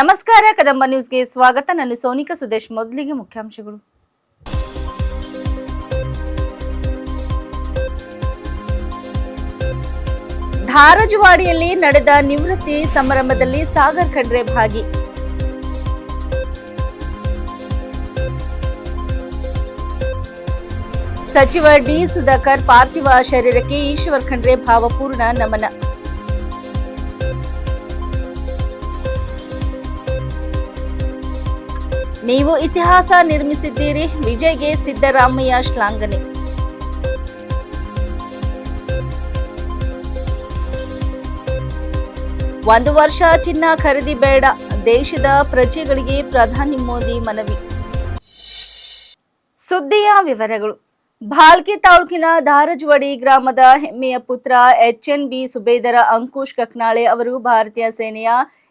ನಮಸ್ಕಾರ ಕದಂಬ ನ್ಯೂಸ್ಗೆ ಸ್ವಾಗತ. ನಾನು ಸೋನಿಕಾ ಸುದೇಶ್. ಮೊದಲಿಗೆ ಮುಖ್ಯಾಂಶಗಳು. ಧಾರಜುವಾಡಿಯಲ್ಲಿ ನಡೆದ ನಿವೃತ್ತಿ ಸಮಾರಂಭದಲ್ಲಿ ಸಾಗರ್ ಖಂಡ್ರೆ ಭಾಗಿ. ಸಚಿವ ಡಿ ಸುಧಾಕರ್ ಪಾರ್ಥಿವ ಶರೀರಕ್ಕೆ ಈಶ್ವರ್ ಖಂಡ್ರೆ ಭಾವಪೂರ್ಣ ನಮನ. ನೀವು ಇತಿಹಾಸ ನಿರ್ಮಿಸಿದ್ದೀರಿ, ವಿಜಯ್ಗೆ ಸಿದ್ದರಾಮಯ್ಯ ಶ್ಲಾಘನೆ. ಒಂದು ವರ್ಷ ಚಿನ್ನ ಖರೀದಿ ಬೇಡ, ದೇಶದ ಪ್ರಜೆಗಳಿಗೆ ಪ್ರಧಾನಿ ಮೋದಿ ಮನವಿ. ಸುದ್ದಿಯ ವಿವರಗಳು. ಭಾಲ್ಕಿ ತಾಲೂಕಿನ ಧಾರಜುವಾಡಿ ಗ್ರಾಮದ ಹೆಮ್ಮೆಯ ಪುತ್ರ ಎಚ್ಎನ್ಬಿ ಸುಬೇದರ ಅಂಕುಶ್ ಕಕ್ನಾಳೆ ಅವರು ಭಾರತೀಯ ಸೇನೆಯ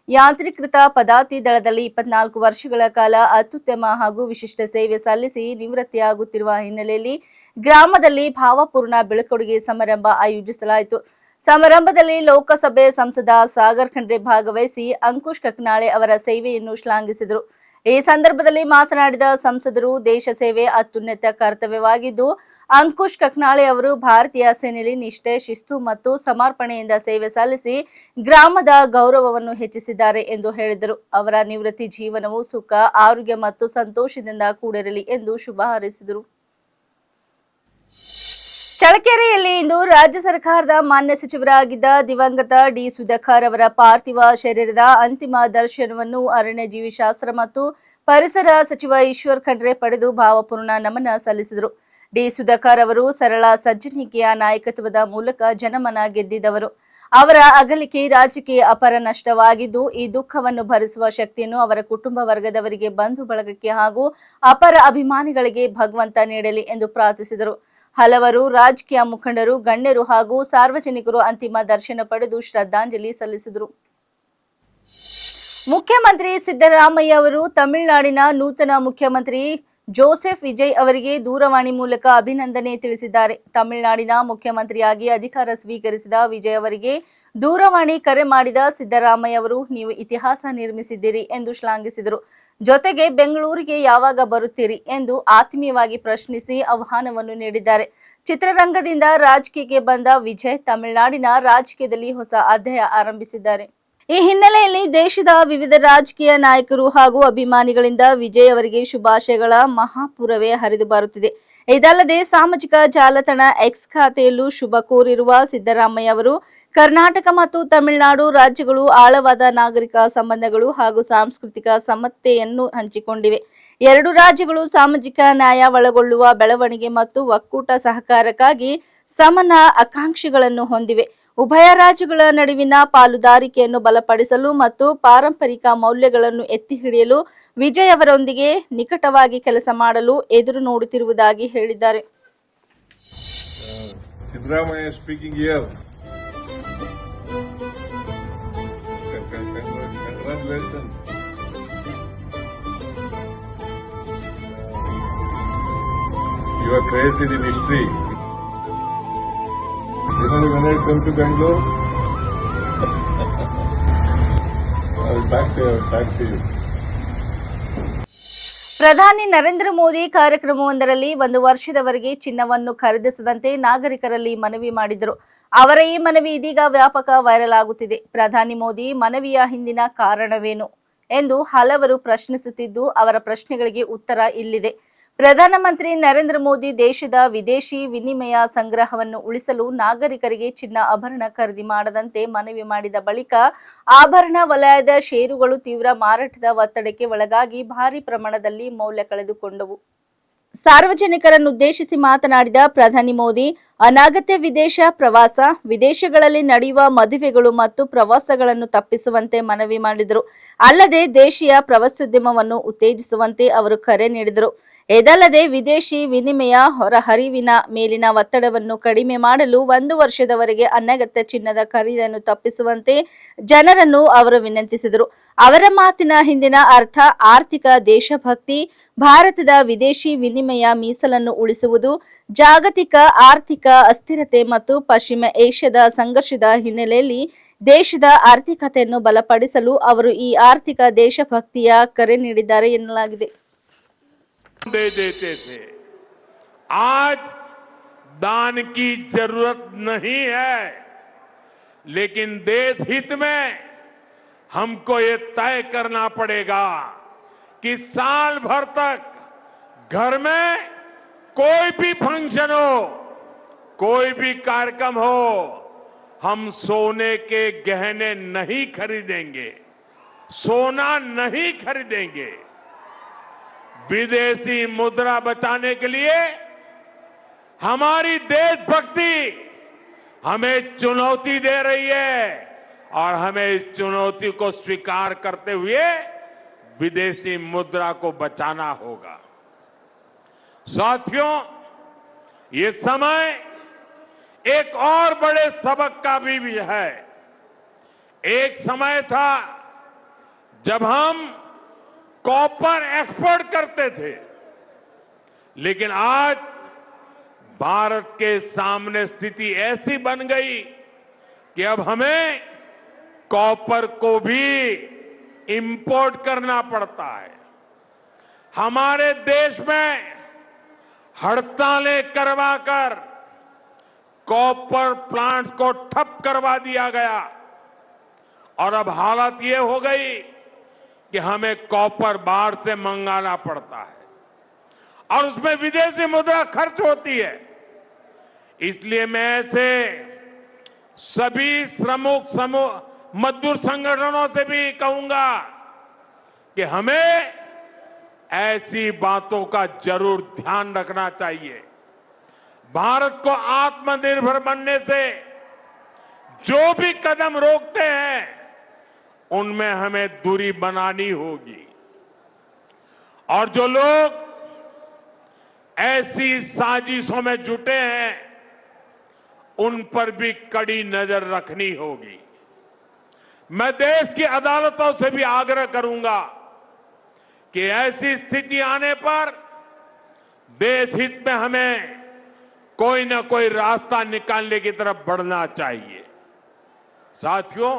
ಯಾಂತ್ರೀಕೃತ ಪದಾತಿ ದಳದಲ್ಲಿ 24 ವರ್ಷಗಳ ಕಾಲ ಅತ್ಯುತ್ತಮ ಹಾಗೂ ವಿಶಿಷ್ಟ ಸೇವೆ ಸಲ್ಲಿಸಿ ನಿವೃತ್ತಿಯಾಗುತ್ತಿರುವ ಹಿನ್ನೆಲೆಯಲ್ಲಿ ಗ್ರಾಮದಲ್ಲಿ ಭಾವಪೂರ್ಣ ಬೀಳ್ಕೊಡುಗೆ ಸಮಾರಂಭ ಆಯೋಜಿಸಲಾಯಿತು. ಸಮಾರಂಭದಲ್ಲಿ ಲೋಕಸಭೆ ಸಂಸದ ಸಾಗರ್ ಖಂಡ್ರೆ ಭಾಗವಹಿಸಿ ಅಂಕುಶ್ ಕಕ್ನಾಳೆ ಅವರ ಸೇವೆಯನ್ನು ಶ್ಲಾಘಿಸಿದರು. ಈ ಸಂದರ್ಭದಲ್ಲಿ ಮಾತನಾಡಿದ ಸಂಸದರು, ದೇಶ ಸೇವೆ ಅತ್ಯುನ್ನತ ಕರ್ತವ್ಯವಾಗಿದ್ದು ಅಂಕುಶ್ ಕಕ್ನಾಳೆ ಅವರು ಭಾರತೀಯ ಸೇನೆಯಲ್ಲಿ ನಿಷ್ಠೆ, ಶಿಸ್ತು ಮತ್ತು ಸಮರ್ಪಣೆಯಿಂದ ಸೇವೆ ಸಲ್ಲಿಸಿ ಗ್ರಾಮದ ಗೌರವವನ್ನು ಹೆಚ್ಚಿಸಿದ್ದಾರೆ ಎಂದು ಹೇಳಿದರು. ಅವರ ನಿವೃತ್ತಿ ಜೀವನವು ಸುಖ, ಆರೋಗ್ಯ ಮತ್ತು ಸಂತೋಷದಿಂದ ಕೂಡಿರಲಿ ಎಂದು ಶುಭ ಹಾರೈಸಿದರು. ಚಳ್ಳಕೆರೆಯಲ್ಲಿ ಇಂದು ರಾಜ್ಯ ಸರ್ಕಾರದ ಮಾನ್ಯ ಸಚಿವರಾಗಿದ್ದ ದಿವಂಗತ ಡಿ ಸುಧಾಕರ್ ಅವರ ಪಾರ್ಥಿವ ಶರೀರದ ಅಂತಿಮ ದರ್ಶನವನ್ನು ಅರಣ್ಯ ಜೀವಿಶಾಸ್ತ್ರ ಮತ್ತು ಪರಿಸರ ಸಚಿವ ಈಶ್ವರ್ ಖಂಡ್ರೆ ಪಡೆದು ಭಾವಪೂರ್ಣ ನಮನ ಸಲ್ಲಿಸಿದರು. ಡಿ ಸುಧಾಕರ್ ಅವರು ಸರಳ ಸಜ್ಜನಿಕೆಯ ನಾಯಕತ್ವದ ಮೂಲಕ ಜನಮನ ಗೆದ್ದಿದ್ದವರು. ಅವರ ಅಗಲಿಕೆ ರಾಜ್ಯಕ್ಕೆ ಅಪಾರ ನಷ್ಟವಾಗಿದ್ದು, ಈ ದುಃಖವನ್ನು ಭರಿಸುವ ಶಕ್ತಿಯನ್ನು ಅವರ ಕುಟುಂಬ ವರ್ಗದವರಿಗೆ, ಬಂಧು ಬಳಗಕ್ಕೆ ಹಾಗೂ ಅಪಾರ ಅಭಿಮಾನಿಗಳಿಗೆ ಭಗವಂತ ನೀಡಲಿ ಎಂದು ಪ್ರಾರ್ಥಿಸಿದರು. ಹಲವರು ರಾಜಕೀಯ ಮುಖಂಡರು, ಗಣ್ಯರು ಹಾಗೂ ಸಾರ್ವಜನಿಕರು ಅಂತಿಮ ದರ್ಶನ ಪಡೆದು ಶ್ರದ್ಧಾಂಜಲಿ ಸಲ್ಲಿಸಿದರು. ಮುಖ್ಯಮಂತ್ರಿ ಸಿದ್ದರಾಮಯ್ಯ ಅವರು ತಮಿಳುನಾಡಿನ ನೂತನ ಮುಖ್ಯಮಂತ್ರಿ ಜೋಸೆಫ್ ವಿಜಯ್ ಅವರಿಗೆ ದೂರವಾಣಿ ಮೂಲಕ ಅಭಿನಂದನೆ ತಿಳಿಸಿದ್ದಾರೆ. ತಮಿಳುನಾಡಿನ ಮುಖ್ಯಮಂತ್ರಿಯಾಗಿ ಅಧಿಕಾರ ಸ್ವೀಕರಿಸಿದ ವಿಜಯ್ ಅವರಿಗೆ ದೂರವಾಣಿ ಕರೆ ಮಾಡಿದ ಸಿದ್ದರಾಮಯ್ಯ ಅವರು, ನೀವು ಇತಿಹಾಸ ನಿರ್ಮಿಸಿದ್ದೀರಿ ಎಂದು ಶ್ಲಾಘಿಸಿದರು. ಜೊತೆಗೆ ಬೆಂಗಳೂರಿಗೆ ಯಾವಾಗ ಬರುತ್ತೀರಿ ಎಂದು ಆತ್ಮೀಯವಾಗಿ ಪ್ರಶ್ನಿಸಿ ಆಹ್ವಾನವನ್ನು ನೀಡಿದ್ದಾರೆ. ಚಿತ್ರರಂಗದಿಂದ ರಾಜಕೀಯಕ್ಕೆ ಬಂದ ವಿಜಯ್ ತಮಿಳುನಾಡಿನ ರಾಜಕೀಯದಲ್ಲಿ ಹೊಸ ಅಧ್ಯಾಯ ಆರಂಭಿಸಿದ್ದಾರೆ. ಈ ಹಿನ್ನೆಲೆಯಲ್ಲಿ ದೇಶದ ವಿವಿಧ ರಾಜಕೀಯ ನಾಯಕರು ಹಾಗೂ ಅಭಿಮಾನಿಗಳಿಂದ ವಿಜಯ್ ಅವರಿಗೆ ಶುಭಾಶಯಗಳ ಮಹಾಪೂರವೇ ಹರಿದು ಬರುತ್ತಿದೆ. ಇದಲ್ಲದೆ ಸಾಮಾಜಿಕ ಜಾಲತಾಣ ಎಕ್ಸ್ ಖಾತೆಯಲ್ಲೂ ಶುಭ ಕೋರಿರುವ ಸಿದ್ದರಾಮಯ್ಯ ಅವರು, ಕರ್ನಾಟಕ ಮತ್ತು ತಮಿಳುನಾಡು ರಾಜ್ಯಗಳು ಆಳವಾದ ನಾಗರಿಕ ಸಂಬಂಧಗಳು ಹಾಗೂ ಸಾಂಸ್ಕೃತಿಕ ಸಮತೆಯನ್ನು ಹಂಚಿಕೊಂಡಿವೆ. ಎರಡು ರಾಜ್ಯಗಳು ಸಾಮಾಜಿಕ ನ್ಯಾಯ ಒಳಗೊಳ್ಳುವ ಬೆಳವಣಿಗೆ ಮತ್ತು ಒಕ್ಕೂಟ ಸಹಕಾರಕ್ಕಾಗಿ ಸಮಾನ ಆಕಾಂಕ್ಷೆಗಳನ್ನು ಹೊಂದಿವೆ. ಉಭಯ ರಾಜ್ಯಗಳ ನಡುವಿನ ಪಾಲುದಾರಿಕೆಯನ್ನು ಬಲಪಡಿಸಲು ಮತ್ತು ಪಾರಂಪರಿಕ ಮೌಲ್ಯಗಳನ್ನು ಎತ್ತಿ ಹಿಡಿಯಲು ವಿಜಯ್ ಅವರೊಂದಿಗೆ ನಿಕಟವಾಗಿ ಕೆಲಸ ಮಾಡಲು ಎದುರು ನೋಡುತ್ತಿರುವುದಾಗಿ ಹೇಳಿದ್ದಾರೆ. Siddaramaiah speaking here. You are created in history. When I come to Bangalore, I will back to you. ಪ್ರಧಾನಿ ನರೇಂದ್ರ ಮೋದಿ ಕಾರ್ಯಕ್ರಮವೊಂದರಲ್ಲಿ 1 ವರ್ಷದವರೆಗೆ ಚಿನ್ನವನ್ನು ಖರೀದಿಸದಂತೆ ನಾಗರಿಕರಲ್ಲಿ ಮನವಿ ಮಾಡಿದರು. ಅವರ ಈ ಮನವಿ ಇದೀಗ ವ್ಯಾಪಕ ವೈರಲ್ ಆಗುತ್ತಿದೆ. ಪ್ರಧಾನಿ ಮೋದಿ ಮನವಿಯ ಹಿಂದಿನ ಕಾರಣವೇನು ಎಂದು ಹಲವರು ಪ್ರಶ್ನಿಸುತ್ತಿದ್ದು, ಅವರ ಪ್ರಶ್ನೆಗಳಿಗೆ ಉತ್ತರ ಇಲ್ಲಿದೆ. ಪ್ರಧಾನಮಂತ್ರಿ ನರೇಂದ್ರ ಮೋದಿ ದೇಶದ ವಿದೇಶಿ ವಿನಿಮಯ ಸಂಗ್ರಹವನ್ನು ಉಳಿಸಲು ನಾಗರಿಕರಿಗೆ ಚಿನ್ನ ಆಭರಣ ಖರೀದಿ ಮಾಡದಂತೆ ಮನವಿ ಮಾಡಿದ ಬಳಿಕ ಆಭರಣ ವಲಯದ ಷೇರುಗಳು ತೀವ್ರ ಮಾರಾಟದ ಒತ್ತಡಕ್ಕೆ ಒಳಗಾಗಿ ಭಾರಿ ಪ್ರಮಾಣದಲ್ಲಿ ಮೌಲ್ಯ ಕಳೆದುಕೊಂಡವು. ಸಾರ್ವಜನಿಕರನ್ನುದ್ದೇಶಿಸಿ ಮಾತನಾಡಿದ ಪ್ರಧಾನಿ ಮೋದಿ, ಅನಗತ್ಯ ವಿದೇಶ ಪ್ರವಾಸ, ವಿದೇಶಗಳಲ್ಲಿ ನಡೆಯುವ ಮದುವೆಗಳು ಮತ್ತು ಪ್ರವಾಸಗಳನ್ನು ತಪ್ಪಿಸುವಂತೆ ಮನವಿ ಮಾಡಿದರು. ಅಲ್ಲದೆ ದೇಶೀಯ ಪ್ರವಾಸೋದ್ಯಮವನ್ನು ಉತ್ತೇಜಿಸುವಂತೆ ಅವರು ಕರೆ ನೀಡಿದರು. ಇದಲ್ಲದೆ ವಿದೇಶಿ ವಿನಿಮಯ ಹೊರಹರಿವಿನ ಮೇಲಿನ ಒತ್ತಡವನ್ನು ಕಡಿಮೆ ಮಾಡಲು 1 ವರ್ಷದವರೆಗೆ ಅನಗತ್ಯ ಚಿನ್ನದ ಖರೀದಿಯನ್ನು ತಪ್ಪಿಸುವಂತೆ ಜನರನ್ನು ಅವರು ವಿನಂತಿಸಿದರು. ಅವರ ಮಾತಿನ ಹಿಂದಿನ ಅರ್ಥ ಆರ್ಥಿಕ ದೇಶಭಕ್ತಿ, ಭಾರತದ ವಿದೇಶಿ ವಿನಿಮಯ ವಿನಿಮಯ ಮೀಸಲನ್ನು ಉಳಿಸುವುದು, ಜಾಗತಿಕ ಆರ್ಥಿಕ ಅಸ್ಥಿರತೆ ಮತ್ತು ಪಶ್ಚಿಮ ಏಷ್ಯಾದ ಸಂಘರ್ಷದ ಹಿನ್ನೆಲೆಯಲ್ಲಿ ದೇಶದ ಆರ್ಥಿಕತೆಯನ್ನು ಬಲಪಡಿಸಲು ಅವರು ಈ ಆರ್ಥಿಕ ದೇಶಭಕ್ತಿಯ ಕರೆ ನೀಡಿದ್ದಾರೆ ಎನ್ನಲಾಗಿದೆ. दे देते थे, आज दान की जरूरत नहीं है, लेकिन देश हित में हमको ये तय करना पड़ेगा कि साल भर तक घर में कोई भी फंक्शन हो, कोई भी कार्यक्रम हो, हम सोने के गहने नहीं खरीदेंगे, सोना नहीं खरीदेंगे। विदेशी मुद्रा बचाने के लिए हमारी देशभक्ति हमें चुनौती दे रही है और हमें इस चुनौती को स्वीकार करते हुए विदेशी मुद्रा को बचाना होगा। साथियों, ये समय एक और बड़े सबक का भी है। एक समय था जब हम कॉपर एक्सपोर्ट करते थे, लेकिन आज भारत के सामने स्थिति ऐसी बन गई कि अब हमें कॉपर को भी इंपोर्ट करना पड़ता है। हमारे देश में हड़तालें करवाकर कॉपर प्लांट्स को ठप करवा दिया गया और अब हालत ये हो गई कि हमें कॉपर बाहर से मंगाना पड़ता है और उसमें विदेशी मुद्रा खर्च होती है। इसलिए मैं ऐसे सभी श्रमिक समूह मजदूर संगठनों से भी कहूंगा कि हमें ऐसी बातों का जरूर ध्यान रखना चाहिए। भारत को आत्मनिर्भर बनने से जो भी कदम रोकते हैं उनमें हमें दूरी बनानी होगी और जो लोग ऐसी साजिशों में जुटे हैं उन पर भी कड़ी नजर रखनी होगी। मैं देश की अदालतों से भी आग्रह करूंगा कि ऐसी स्थिति आने पर देश हित में हमें कोई ना कोई रास्ता निकालने की तरफ बढ़ना चाहिए। साथियों,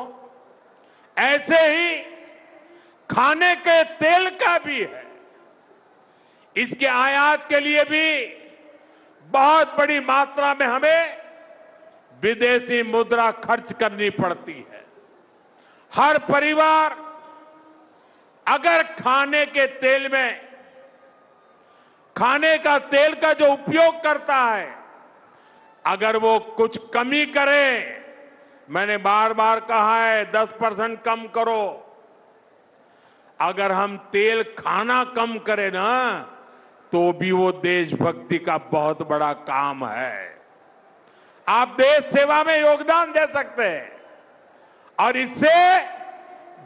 ऐसे ही खाने के तेल का भी है। इसके आयात के लिए भी बहुत बड़ी मात्रा में हमें विदेशी मुद्रा खर्च करनी पड़ती है। हर परिवार अगर खाने के तेल में खाने का तेल का जो उपयोग करता है, अगर वो कुछ कमी करे, मैंने बार बार कहा है 10% कम करो। अगर हम तेल खाना कम करें ना, तो भी वो देशभक्ति का बहुत बड़ा काम है। आप देश सेवा में योगदान दे सकते हैं और इससे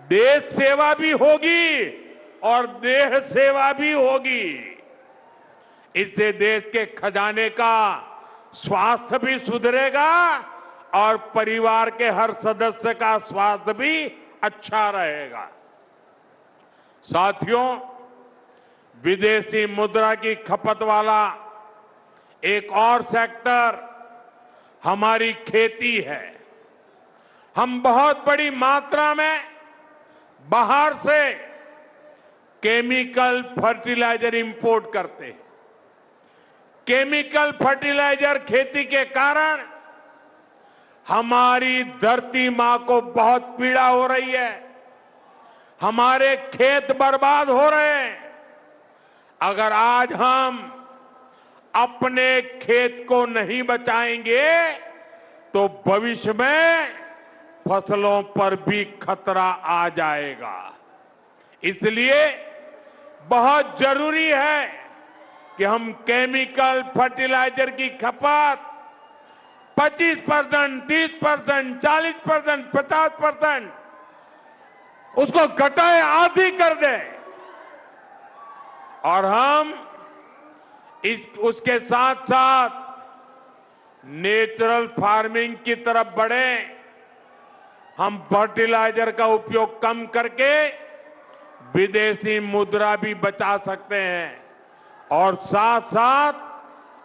देश सेवा भी होगी और देह सेवा भी होगी। इससे देश के खजाने का स्वास्थ्य भी सुधरेगा और परिवार के हर सदस्य का स्वास्थ्य भी अच्छा रहेगा। साथियों, विदेशी मुद्रा की खपत वाला एक और सेक्टर हमारी खेती है। हम बहुत बड़ी मात्रा में बाहर से केमिकल फर्टिलाइजर इंपोर्ट करते हैं। केमिकल फर्टिलाइजर खेती के कारण हमारी धरती मां को बहुत पीड़ा हो रही है। हमारे खेत बर्बाद हो रहे हैं। अगर आज हम अपने खेत को नहीं बचाएंगे तो भविष्य में फसलों पर भी खतरा आ जाएगा। इसलिए बहुत जरूरी है कि हम केमिकल फर्टिलाइजर की खपत 25%, 30%, 40%, 50% उसको घटाए, आधी कर दें और हम उसके साथ साथ नेचुरल फार्मिंग की तरफ बढ़े। हम फर्टिलाइजर का उपयोग कम करके विदेशी मुद्रा भी बचा सकते हैं और साथ साथ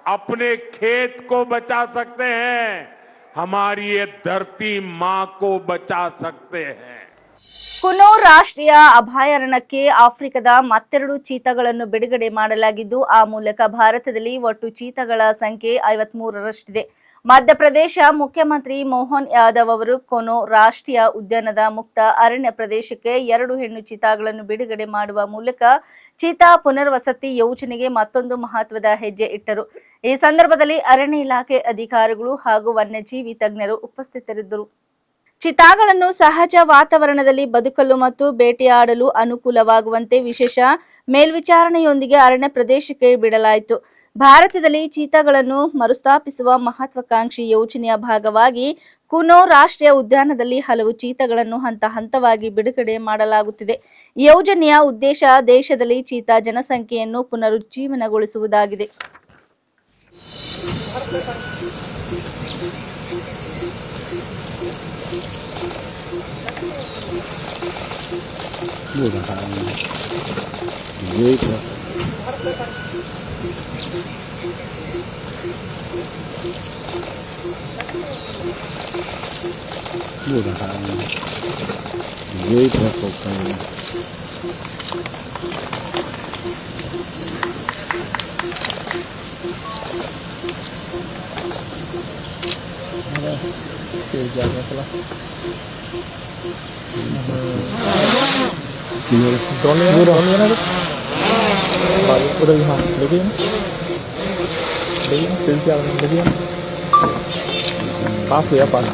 अपने खेत को बचा सकते हैं, हमारी ये धरती मां को बचा सकते हैं। ಕುನೋ ರಾಷ್ಟ್ರೀಯ ಅಭಯಾರಣ್ಯಕ್ಕೆ ಆಫ್ರಿಕಾದ ಮತ್ತೆರಡು ಚೀತಾಗಳನ್ನು ಬಿಡುಗಡೆ ಮಾಡಲಾಗಿದ್ದು ಆ ಮೂಲಕ ಭಾರತದಲ್ಲಿ ಒಟ್ಟು ಚೀತಾಗಳ ಸಂಖ್ಯೆ 53ರಷ್ಟಿದೆ. ಮಧ್ಯಪ್ರದೇಶ ಮುಖ್ಯಮಂತ್ರಿ ಮೋಹನ್ ಯಾದವ್ ಅವರು ಕುನೋ ರಾಷ್ಟ್ರೀಯ ಉದ್ಯಾನದ ಮುಕ್ತ ಅರಣ್ಯ ಪ್ರದೇಶಕ್ಕೆ 2 ಹೆಣ್ಣು ಚೀತಾಗಳನ್ನು ಬಿಡುಗಡೆ ಮಾಡುವ ಮೂಲಕ ಚೀತಾ ಪುನರ್ವಸತಿ ಯೋಜನೆಗೆ ಮತ್ತೊಂದು ಮಹತ್ವದ ಹೆಜ್ಜೆ ಇಟ್ಟರು. ಈ ಸಂದರ್ಭದಲ್ಲಿ ಅರಣ್ಯ ಇಲಾಖೆ ಅಧಿಕಾರಿಗಳು ಹಾಗೂ ವನ್ಯಜೀವಿ ತಜ್ಞರು ಉಪಸ್ಥಿತರಿದ್ದರು. ಚೀತಾಗಳನ್ನು ಸಹಜ ವಾತಾವರಣದಲ್ಲಿ ಬದುಕಲು ಮತ್ತು ಬೇಟೆಯಾಡಲು ಅನುಕೂಲವಾಗುವಂತೆ ವಿಶೇಷ ಮೇಲ್ವಿಚಾರಣೆಯೊಂದಿಗೆ ಅರಣ್ಯ ಪ್ರದೇಶಕ್ಕೆ ಬಿಡಲಾಯಿತು. ಭಾರತದಲ್ಲಿ ಚೀತಾಗಳನ್ನು ಮರುಸ್ಥಾಪಿಸುವ ಮಹತ್ವಾಕಾಂಕ್ಷಿ ಯೋಜನೆಯ ಭಾಗವಾಗಿ ಕುನೋ ರಾಷ್ಟ್ರೀಯ ಉದ್ಯಾನದಲ್ಲಿ ಹಲವು ಚೀತಾಗಳನ್ನು ಹಂತ ಹಂತವಾಗಿ ಬಿಡುಗಡೆ ಮಾಡಲಾಗುತ್ತಿದೆ. ಈ ಯೋಜನೆಯ ಉದ್ದೇಶ ದೇಶದಲ್ಲಿ ಚೀತಾ ಜನಸಂಖ್ಯೆಯನ್ನು ಪುನರುಜ್ಜೀವನಗೊಳಿಸುವುದಾಗಿದೆ. Pas ya pas.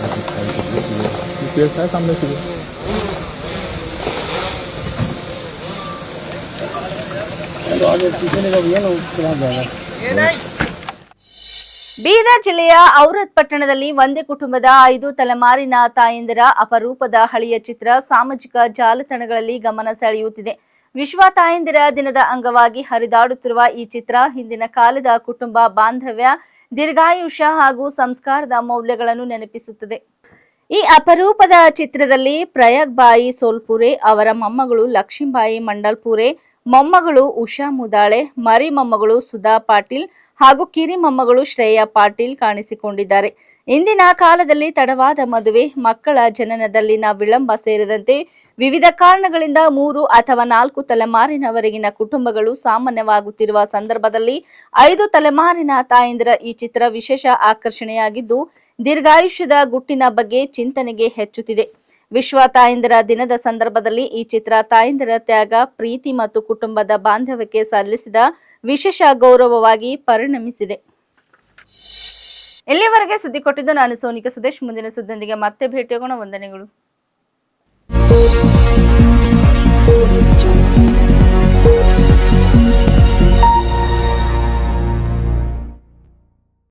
Saya sampai sini. Kalau ada pizza ni kalau yang kurang jaga. Bidar ಜಿಲ್ಲೆಯ ಔರತ್ ಪಟ್ಟಣದಲ್ಲಿ ಒಂದೇ ಕುಟುಂಬದ 5 ತಲೆಮಾರಿನ ತಾಯಂದಿರ ಅಪರೂಪದ ಹಳೆಯ ಚಿತ್ರ ಸಾಮಾಜಿಕ ಜಾಲತಾಣಗಳಲ್ಲಿ ಗಮನ ಸೆಳೆಯುತ್ತಿದೆ. ವಿಶ್ವ ತಾಯಂದಿರ ದಿನದ ಅಂಗವಾಗಿ ಹರಿದಾಡುತ್ತಿರುವ ಈ ಚಿತ್ರ ಹಿಂದಿನ ಕಾಲದ ಕುಟುಂಬ ಬಾಂಧವ್ಯ, ದೀರ್ಘಾಯುಷ್ಯ ಹಾಗೂ ಸಂಸ್ಕಾರದ ಮೌಲ್ಯಗಳನ್ನು ನೆನಪಿಸುತ್ತದೆ. ಈ ಅಪರೂಪದ ಚಿತ್ರದಲ್ಲಿ ಪ್ರಯಾಗ್ಬಾಯಿ ಸೋಲ್ಪುರೆ, ಅವರ ಮೊಮ್ಮಗಳು ಲಕ್ಷ್ಮೀಬಾಯಿ ಮಂಡಲ್ಪುರೆ, ಮೊಮ್ಮಗಳು ಉಷಾ ಮುದಾಳೆ, ಮರಿ ಮೊಮ್ಮಗಳು ಸುಧಾ ಪಾಟೀಲ್ ಹಾಗೂ ಕಿರಿ ಮೊಮ್ಮಗಳು ಶ್ರೇಯಾ ಪಾಟೀಲ್ ಕಾಣಿಸಿಕೊಂಡಿದ್ದಾರೆ. ಇಂದಿನ ಕಾಲದಲ್ಲಿ ತಡವಾದ ಮದುವೆ, ಮಕ್ಕಳ ಜನನದಲ್ಲಿನ ವಿಳಂಬ ಸೇರಿದಂತೆ ವಿವಿಧ ಕಾರಣಗಳಿಂದ 3 ಅಥವಾ 4 ತಲೆಮಾರಿನವರೆಗಿನ ಕುಟುಂಬಗಳು ಸಾಮಾನ್ಯವಾಗುತ್ತಿರುವ ಸಂದರ್ಭದಲ್ಲಿ 5 ತಲೆಮಾರಿನ ತಾಯಂದಿರ ಈ ಚಿತ್ರ ವಿಶೇಷ ಆಕರ್ಷಣೆಯಾಗಿದ್ದು, ದೀರ್ಘಾಯುಷ್ಯದ ಗುಟ್ಟಿನ ಬಗ್ಗೆ ಚಿಂತನೆಗೆ ಹೆಚ್ಚುತ್ತಿದೆ. ವಿಶ್ವ ತಾಯಂದಿರ ದಿನದ ಸಂದರ್ಭದಲ್ಲಿ ಈ ಚಿತ್ರ ತಾಯಂದಿರ ತ್ಯಾಗ, ಪ್ರೀತಿ ಮತ್ತು ಕುಟುಂಬದ ಬಾಂಧವ್ಯಕ್ಕೆ ಸಲ್ಲಿಸಿದ ವಿಶೇಷ ಗೌರವವಾಗಿ ಪರಿಣಮಿಸಿದೆ. ಇಲ್ಲಿವರೆಗೆ ಸುದ್ದಿ ಕೊಟ್ಟಿದ್ದು ನಾನು ಸೋನಿಕಾ ಸುದೇಶ್. ಮುಂದಿನ ಸುದ್ದಿಯೊಂದಿಗೆ ಮತ್ತೆ ಭೇಟಿಯಾಗೋಣ. ವಂದನೆಗಳು.